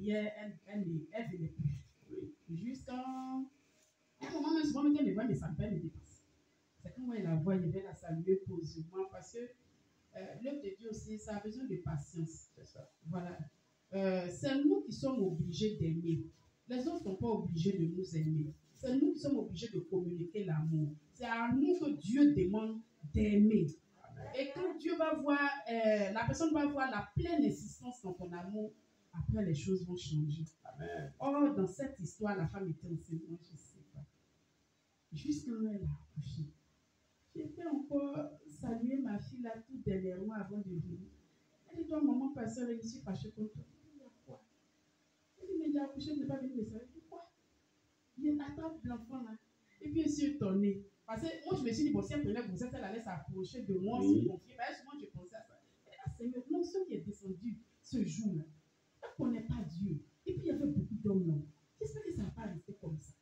prière, elle venait plus. Jusqu'à un moment, même souvent, elle me voit, mais ça me fait me dépasser. C'est quand elle la voit, il va la saluer posément parce que l'œuvre de Dieu aussi, ça a besoin de patience. C'est ça. Voilà. C'est nous qui sommes obligés d'aimer. Les autres ne sont pas obligés de nous aimer. C'est nous qui sommes obligés de communiquer l'amour. C'est à nous que Dieu demande d'aimer. Et quand Dieu va voir, la personne va voir la pleine existence dans ton amour, après les choses vont changer. Amen. Or, dans cette histoire, la femme était enceinte, moi je ne sais pas. Juste quand elle a accouché, j'ai fait encore saluer ma fille là tout dernièrement avant de venir. Elle dit, toi, maman, pasteur, je suis fâchée contre toi. Il y a quoi? Elle dit, mais j'ai accouché, je n'ai pas venu me saluer. Pourquoi? Il attrape l'enfant là. Et puis, je suis étonnée. Parce que moi, je me suis dit, bon, si elle prenait grossesse, elle allait s'approcher de moi, se confier. Souvent, je pensais à ça. Et là, Seigneur, non, ce qui est descendu ce jour-là, elle ne connaît pas Dieu. Et puis, il y avait beaucoup d'hommes là. J'espère que ça ne va pas rester comme ça.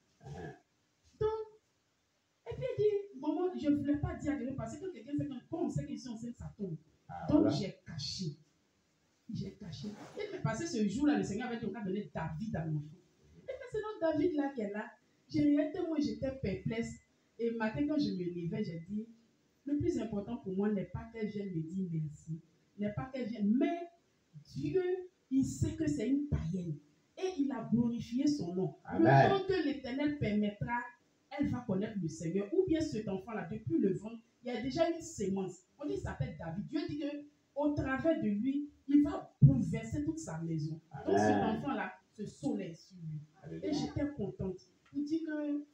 Donc, et puis, elle dit, maman, je ne voulais pas dire à quelqu'un, parce que quand quelqu'un sait, quand on sait qu'ils sont enceintes, ça tombe. Donc, voilà. J'ai caché. J'ai caché. Et parce que ce jour-là, le Seigneur avait dit, on a donné David à l'enfant. Et puis, c'est notre David là qui est là. J'étais perplexe. Et matin, quand je me levais, j'ai dit, le plus important pour moi n'est pas qu'elle vienne me dire merci, n'est pas qu'elle vienne, mais Dieu, il sait que c'est une païenne. Et il a glorifié son nom. Amen. Le temps que l'Éternel permettra, elle va connaître le Seigneur. Ou bien cet enfant-là, depuis le ventre, il y a déjà une sémence. On dit qu'il s'appelle David. Dieu dit qu'au travers de lui, il va bouleverser toute sa maison. Amen. Donc cet enfant-là, ce soleil sur lui. Amen. Et j'étais contente. Il dit que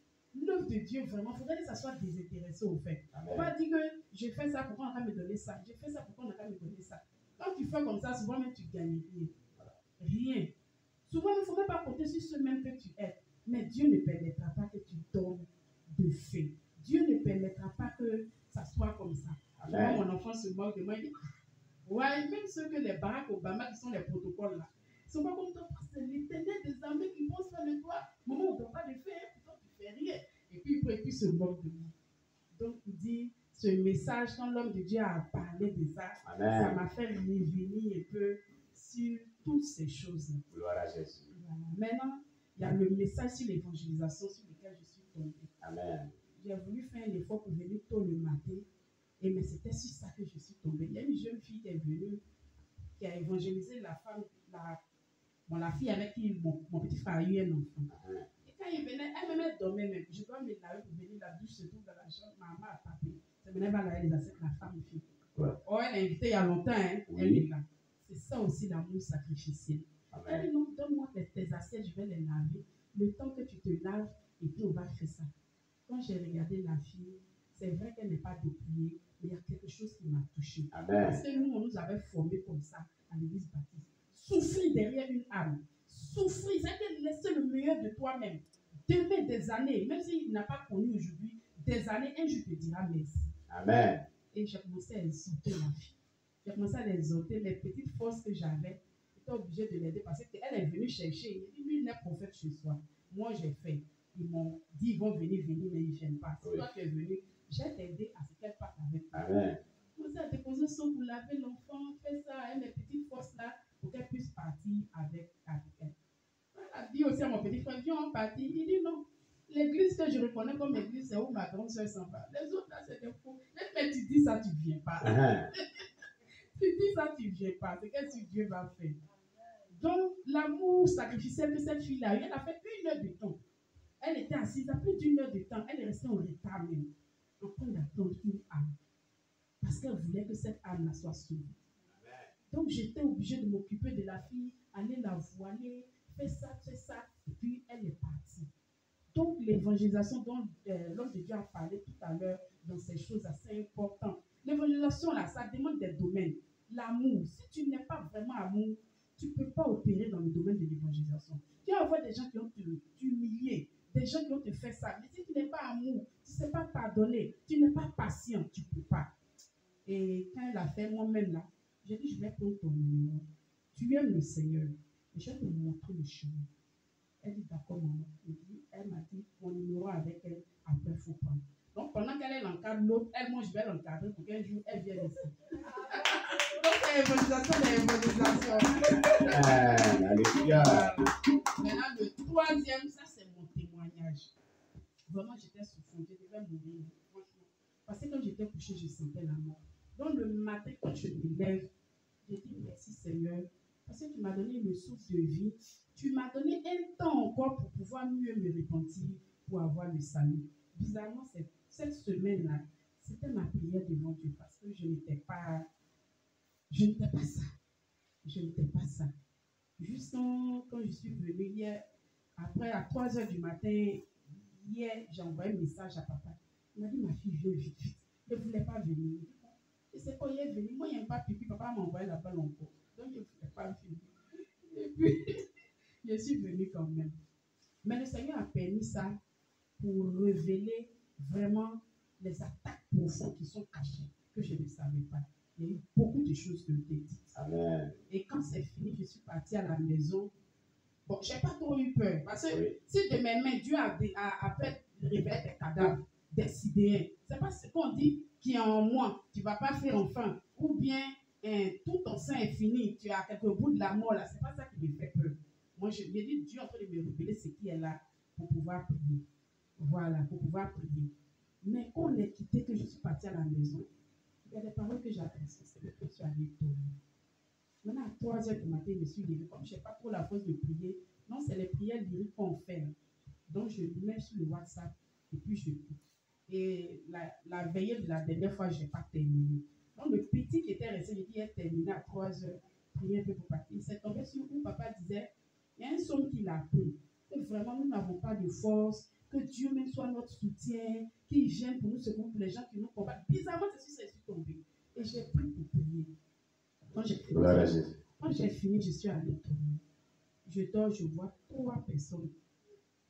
l'œuvre de Dieu, vraiment, il faudrait que ça soit désintéressé au fait. Amen. On va dire que je fais ça, pourquoi on va me donner ça? Je fais ça, pourquoi on va me donner ça? Quand tu fais comme ça, souvent même tu gagnes rien. Rien. Souvent, il ne faut même pas compter sur ce même que tu es. Mais Dieu ne permettra pas que tu tombes de faim. Dieu ne permettra pas que ça soit comme ça. Souvent, mon enfant se moque de moi, il dit, ouais, même ceux que les Barack Obama, qui sont les protocoles là, ils ne sont pas comme toi, parce que c'est l'Éternel des armées qui pense faire de toi. Maman, on ne doit pas le faire, pourtant tu ne fais rien. Et puis, il se moque de moi. Donc, il dit, ce message, quand l'homme de Dieu a parlé de ça, amen, ça m'a fait revenir un peu sur toutes ces choses. Gloire à Jésus. Voilà. Maintenant, il y a le message sur l'évangélisation sur lequel je suis tombée. Amen. J'ai voulu faire un effort pour venir tôt le matin, mais c'était sur ça que je suis tombée. Il y a une jeune fille qui est venue, qui a évangélisé la femme, la fille avec qui mon petit frère a eu un enfant. Amen. Et quand il venait, elle dormait même. Je dois me laver pour venir, la douche se trouve dans la chambre. Maman a tapé. C'est maintenant va laver les assiettes, la femme et fille. Ouais. Oh, elle a invité il y a longtemps, hein. Oui. Elle est là. C'est ça aussi l'amour sacrificiel. Amen. Elle dit non, donne-moi tes assiettes, je vais les laver. Le temps que tu te laves, et puis on va faire ça. Quand j'ai regardé la fille, c'est vrai qu'elle n'est pas dépouillée, mais il y a quelque chose qui m'a touchée. Amen. Parce que nous, on nous avait formés comme ça à l'église baptiste. Souffrir derrière une âme. Souffrir, c'est laisser le meilleur de toi-même. D'aimer des années, même s'il n'a pas connu aujourd'hui, des années, un jour te dira merci. Amen. Et j'ai commencé à exhorter ma fille. J'ai commencé à l'exhorter. Les petites forces que j'avais, j'étais obligée de l'aider parce qu'elle est venue chercher. Il dit, lui, il est prophète chez soi. Moi, j'ai fait. Ils m'ont dit, ils vont venir, mais ils ne viennent pas. Si oui, toi, tu es venu, j'ai aidé à ce qu'elle parte avec moi. Amen. J'ai commencé à déposer son pour laver l'enfant, faire ça, et mes petites forces là, pour qu'elle puisse partir avec elle. Elle a dit aussi à mon petit frère, viens, on partit. Il dit non. L'église que je reconnais comme église, c'est où ma grande soeur s'en va. Les autres là, c'est des faux. Mais tu dis ça, tu ne viens pas. Tu dis ça, tu ne viens pas. C'est qu'est-ce que Dieu va faire. Donc, l'amour sacrificiel de cette fille-là, elle a fait 1 heure de temps. Elle était assise à plus d'1 heure de temps. Elle est restée en retard même. En train d'attendre une âme. Parce qu'elle voulait que cette âme-là soit sauvée. Donc, j'étais obligée de m'occuper de la fille, aller la voiler, faire ça. Et puis, elle est partie. Donc, l'évangélisation dont l'homme de Dieu a parlé tout à l'heure dans ces choses assez importantes. L'évangélisation, là, ça demande des domaines. L'amour. Si tu n'es pas vraiment amour, tu ne peux pas opérer dans le domaine de l'évangélisation. Tu vas avoir des gens qui vont t'humilier, des gens qui vont te faire ça. Mais si tu n'es pas amour, tu ne sais pas pardonner, tu n'es pas patient, tu ne peux pas. Et quand elle a fait moi-même là, j'ai dit, je vais prendre ton numéro. Tu aimes le Seigneur. Et je vais te montrer le chemin. Elle dit, d'accord, maman. Elle m'a dit, mon numéro avec elle, après, il faut prendre. Donc, pendant qu'elle encadre l'autre, moi, je vais l'encadrer pour qu'un jour, elle vienne ici. Donc, Alléluia. Maintenant, le troisième, ça c'est mon témoignage. Vraiment, j'étais souffrante, je devais mourir, franchement. Parce que quand j'étais couchée, je sentais la mort. Donc le matin, quand je me lève, j'ai dit merci Seigneur, parce que tu m'as donné le souffle de vie. Tu m'as donné un temps encore pour pouvoir mieux me repentir, pour avoir le salut. Bizarrement, cette semaine-là, c'était ma prière devant Dieu parce que je n'étais pas ça. Je n'étais pas ça. Juste quand je suis venue hier, après à 3 h du matin, hier, j'ai envoyé un message à papa. Il m'a dit, ma fille, viens vite, vite. Elle ne voulait pas venir. Et c'est quand il est venu, moi, il n'y a pas pipi, papa m'a envoyé la balle encore. Donc, je ne voulais pas venir. Et puis, je suis venue quand même. Mais le Seigneur a permis ça pour révéler vraiment les attaques profondes qui sont cachées, que je ne savais pas. Il y a eu beaucoup de choses qui ont été dites. Amen. Et quand c'est fini, je suis partie à la maison. Bon, je n'ai pas trop eu peur. Parce que si de mes mains, Dieu a fait révéler des cadavres, des sidéens. Ce n'est pas ce qu'on dit qui est en moi. Tu ne vas pas faire enfin. Ou bien tout ton sein est fini. Tu as quelques bouts de la mort là. Ce n'est pas ça qui me fait peur. Moi, je me dis, Dieu est en train de me révéler ce qui est là pour pouvoir prier. Voilà, pour pouvoir prier. Mais quand on est quitté, que je suis partie à la maison, il y a des paroles que j'ai apprises. C'est que je suis allée dormir. Maintenant, à 3 h du matin, je me suis levée. Comme je n'ai pas trop la force de prier, non, c'est les prières lyriques qu'on fait. Donc, je le mets sur le WhatsApp et puis je prie. Et la veillée de la dernière fois, je n'ai pas terminé. Donc, le petit qui était resté, il est terminé à 3 h, prier un peu pour partir. Il s'est tombé sur où papa disait, il y a un somme qu'il a pris. Que vraiment, nous n'avons pas de force, que Dieu même soit notre soutien, qu'il vienne pour nous secourir, pour les gens qui nous combattent. Bizarrement, c'est sur ça que je suis tombée. Et j'ai pris pour prier. Quand j'ai fini, je suis allée dormir. Je dors, je vois 3 personnes,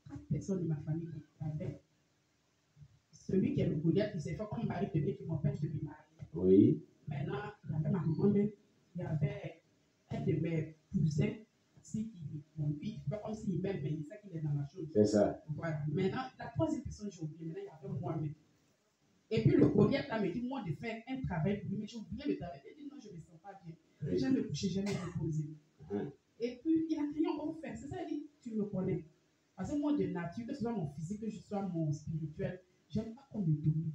4 personnes de ma famille qui avaient. Celui qui est le Goliath qui s'est fait comme mari de Dieu qui m'empêche de me marier. Oui. Maintenant, il y avait ma maman, il y avait un de mes cousins aussi qui, bon, lui, il fait comme s'il m'aime, mais il sait qu'il est dans la chose. C'est ça. Voilà. Maintenant, la troisième personne, j'ai oublié. Maintenant, il y avait moi-même. Et puis le Goliath là me dit, moi, de faire un travail pour lui, mais j'ai oublié le travail. Il dit, non, je ne me sens pas bien. Oui. J'aime me coucher, j'aime me reposer. Et puis, il a crié encore faire. C'est ça, il dit, tu me connais. Parce que moi, de nature, que ce soit mon physique, que ce soit mon spirituel, j'aime pas qu'on me domine.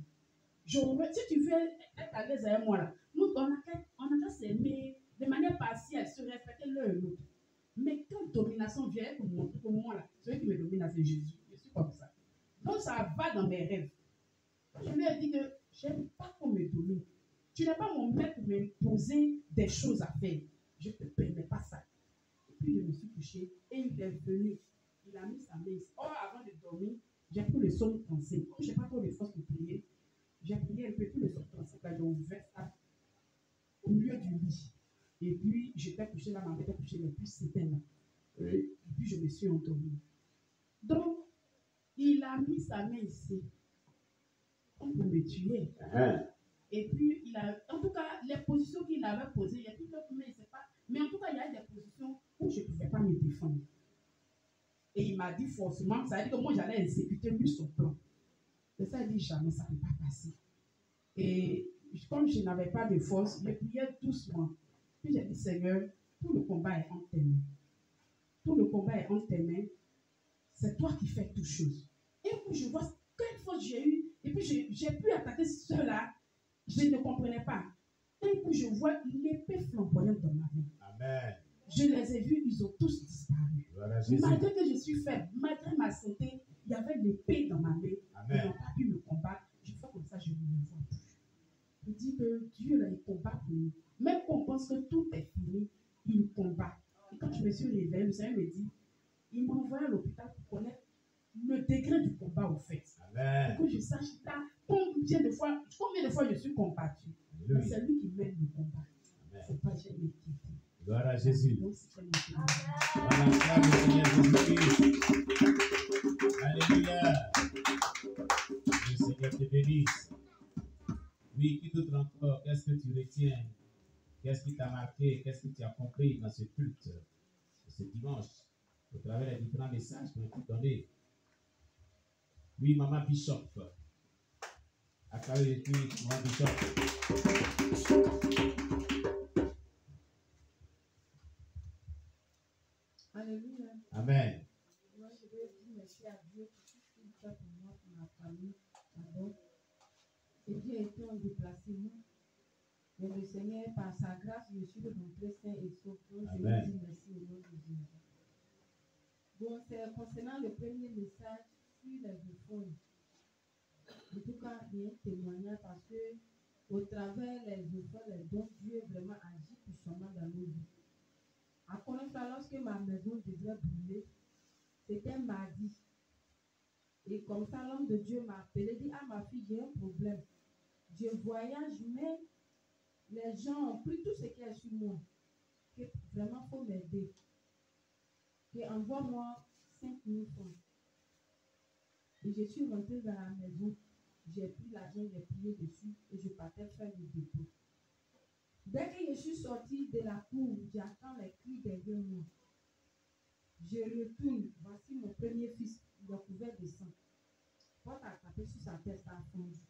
Si tu veux être à l'aise avec moi, là, nous, on a qu'à s'aimer de manière partielle, se respecter l'un et l'autre. Mais quand domination vient pour montrer que moi, là, celui qui me domine, c'est Jésus. Je suis comme ça. Donc, ça va dans mes rêves. Je lui ai dit que je n'aime pas qu'on me domine. Tu n'es pas mon maître pour m'imposer des choses à faire. Je ne te permets pas ça. Et puis je me suis couchée et il est venu. Il a mis sa main. Or, avant de dormir, j'ai pris le somme 35. Comme je n'ai pas trop de force pour prier, j'ai prié un peu tout le somme 35. J'ai ouvert ça au milieu du lit. Et puis j'étais couchée là, ma mère était couchée, mais puis c'était là. Oui. Et puis je me suis endormie. Donc, il a mis sa main ici. On peut me tuer. Et puis, en tout cas, les positions qu'il avait posées, il y a tout d'autres, mais c'est pas. Mais en tout cas, il y a des positions où je ne pouvais pas me défendre. Et il m'a dit forcément, ça veut dire que moi, j'allais exécuter lui son plan. Et ça, il dit jamais, ça ne peut pas passer. Et comme je n'avais pas de force, je priais doucement. Puis j'ai dit, Seigneur, tout le combat est entre tes mains. Tout le combat est entre tes mains. C'est toi qui fais toutes choses. Et puis je vois quelle force j'ai eu. Et puis j'ai pu attaquer ceux-là. Je ne comprenais pas. Et puis je vois l'épée flamboyante dans ma main. Amen. Je les ai vus, ils ont tous disparu. Voilà, malgré que je suis faible, malgré ma santé, il y avait l'épée dans ma main. Amen. Ils n'ont pas pu me combattre. Je fais comme ça, je ne me vois plus. Je dis que Dieu, là, il combat pour nous. Même qu'on pense que tout est fini, il combat. Et quand je me suis réveillée, le Seigneur me dit, il m'a envoyé à l'hôpital pour connaître le degré du combat au fait. Amen. Pour que je sache là combien de fois je suis combattu. Mais c'est lui qui mène le combat. C'est pas j'ai mes quitté. Gloire à Jésus. Alléluia. Le Seigneur te bénisse. Oui, qui d'autre encore? Qu'est-ce que tu retiens? Qu'est-ce qui t'a marqué? Qu'est-ce que tu as compris dans ce culte, ce dimanche, au travers des différents messages qui ont été donnés? Oui, Maman Bishop. À travers les culte, Maman Bishop. Alléluia. Amen. Moi, je vais dire merci à Dieu pour tout ce qu'il fait pour moi, pour ma famille. D'abord. Et Dieu a été en déplacement. Mais le Seigneur, par sa grâce, je suis rentré sain et sauf. Donc, je lui dis merci au nom de Jésus. Bon, c'est concernant le premier message sur les offrandes. En tout cas, il y a un témoignage parce que au travers les offrandes, les dons, Dieu vraiment agit puissamment dans nos vies. À connaître, lorsque ma maison devait brûler, c'était mardi. Et comme ça, l'homme de Dieu m'a appelé, dit: ah, ma fille, j'ai un problème. Je voyage, mais les gens ont pris tout ce qui est sur moi. Que vraiment, il faut m'aider. Que envoie-moi 5 000 francs. Et je suis rentrée dans la maison. J'ai pris l'argent, j'ai plié dessus et je partais faire le dépôt. Dès que je suis sortie de la cour, j'entends les cris derrière moi. Je retourne. Voici mon premier fils, il est couvert de sang. Porte à taper sur sa tête, ça a fondu.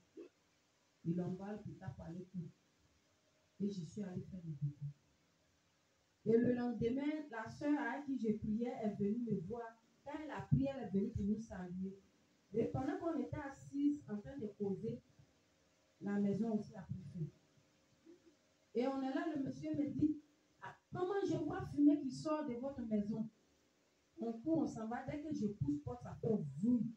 Il envoie l'hôpital pour aller courir. Et je suis allée faire le dépôt. Et le lendemain, la soeur à qui je priais est venue me voir. Quand elle a prié, elle est venue pour nous saluer. Et pendant qu'on était assises en train de causer, la maison aussi a pris feu. Et on est là, le monsieur me dit: ah, maman, je vois fumée qui sort de votre maison. On court, on s'en va. Dès que je pousse porte, ça fait vroom.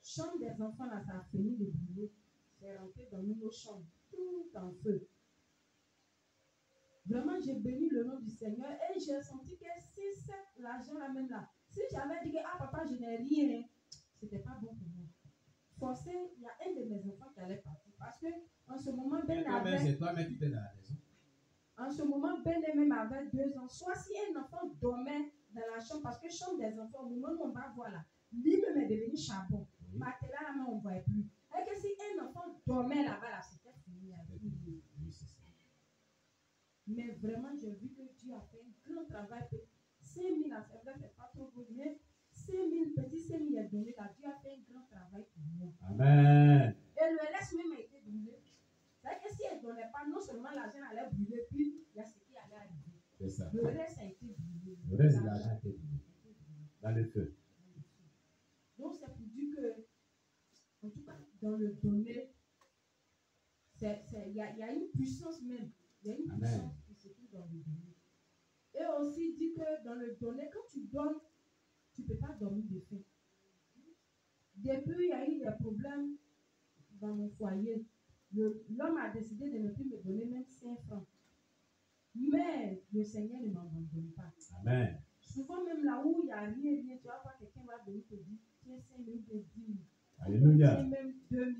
Chambre des enfants, là, ça a fini de brûler. C'est rentré dans nos chambres, tout en feu. Vraiment, j'ai béni le nom du Seigneur et j'ai senti que si c'est l'argent-là même là, si j'avais dit que ah papa, je n'ai rien, c'était pas bon pour moi. Forcé, il y a un de mes enfants qui allait partir parce que en ce moment, Ben avait. C'est toi-même qui étais dans la maison. En ce moment, Ben même avait 2 ans. Soit si un enfant dormait dans la chambre, parce que chambre des enfants, au moment où on va voir là, lui-même est devenu charbon. Oui. Matelas là, on ne voit plus. Et que si un enfant dormait là-bas, là, c'était fini avec lui. Oui, c'est ça. Mais vraiment, j'ai vu que Dieu a fait un grand travail. 5 000, c'est vrai, c'est pas trop beau, mais 5 000, petits 5 000 est donné là. Dieu a fait un grand travail pour moi. Amen. Et le reste même a été brûlé. C'est-à-dire que si elle ne donnait pas, non seulement l'argent allait brûler, puis il y a ce qui allait arriver. C'est ça. Le reste a été brûlé. Le reste de l'argent a été brûlé dans le feu. Donc, c'est pour dire que, en tout cas, dans le donner, il y a une puissance même. Il y a une Amen. puissance qui se trouve dans le donner. Et aussi dit que dans le donner, quand tu donnes, tu ne peux pas dormir de faim. Depuis, il y a eu des problèmes dans mon foyer. L'homme a décidé de ne plus me donner même 5 francs. Mais le Seigneur ne m'abandonne pas. Amen. Souvent, même là où il n'y a rien, tu vas voir quelqu'un va venir te dire: tiens, 5 000 ou 10 000. Alléluia. Tiens, même 2 000.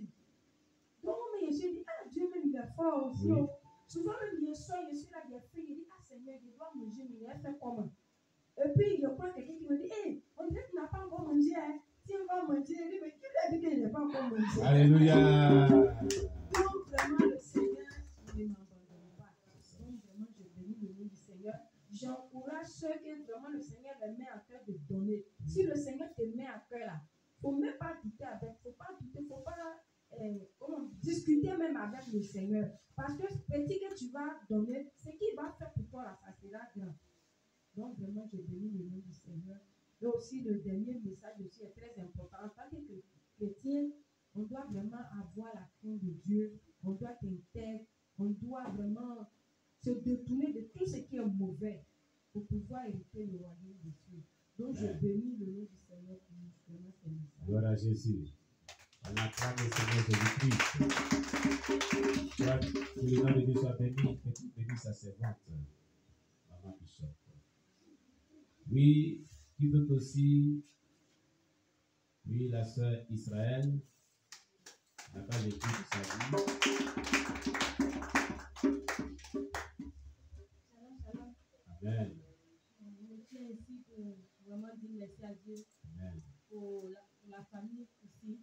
Donc, mais je dis: ah, Dieu même, il est fort aussi. Oui. Souvent, même, je suis là, j'ai fait, je dis: ah, Seigneur, je dois manger, mais il a fait comment? Et puis, je crois quelqu'un qui me dit: hé, on dirait que tu n'as pas encore mangé, hein. Si on va manger, il dit: mais qui lui a dit qu'il n'a pas encore mangé? Alléluia. Donc, vraiment, le Seigneur ne m'abandonne pas. Donc, vraiment, je bénis le nom du Seigneur. J'encourage ceux que vraiment le Seigneur les met à cœur de donner. Si le Seigneur te met à cœur là, il ne faut même pas douter avec, il ne faut pas douter, il ne faut pas discuter même avec le Seigneur. Parce que ce petit que tu vas donner, ce qu'il va faire pour toi là, ça sera grand. Donc, vraiment, je bénis le nom du Seigneur. Et aussi, le dernier message aussi est très important. En tant que chrétien, on doit vraiment avoir la crainte de Dieu. On doit être intègre. On doit vraiment se détourner de tout ce qui est mauvais pour pouvoir hériter le royaume des cieux. Donc, je bénis le nom du Seigneur pour vraiment ce message. Gloire à Jésus. On acclame le Seigneur Jésus-Christ. Soit que le nom de Dieu soit béni, que tu bénisses sa servante, Maman Bishop. Oui, qui d'autre aussi? Oui, la sœur Israël. n'a pas vécu de sa vie. Shalom. Amen. Je tiens ici pour vraiment dire merci à Dieu. Amen. Pour la famille ici.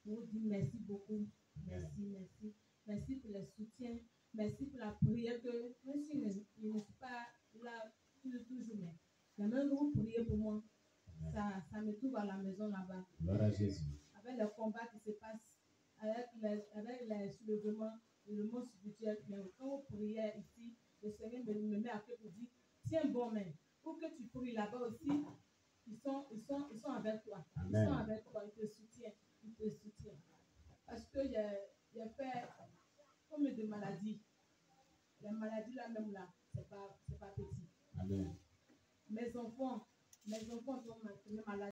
Pour dire merci beaucoup. Merci. Merci pour le soutien. Merci pour la prière que, même si je ne suis pas là toujours, mais j'aimerais que vous priez pour moi. Ça me trouve à la maison là-bas. Gloire à Jésus. Avec le combat qui se passe, avec les soulèvements, le monde spirituel, mais quand vous priez ici, le Seigneur me met à cœur pour dire: tiens bon, mais Où que tu pries là-bas aussi, ils sont avec toi. Amen. Ils sont avec toi, ils te soutiennent. Ils te soutiennent. Parce qu'il y a fait comme des maladies. Les maladies là même là, c'est pas petit. Amen. Mes enfants sont maintenant malades.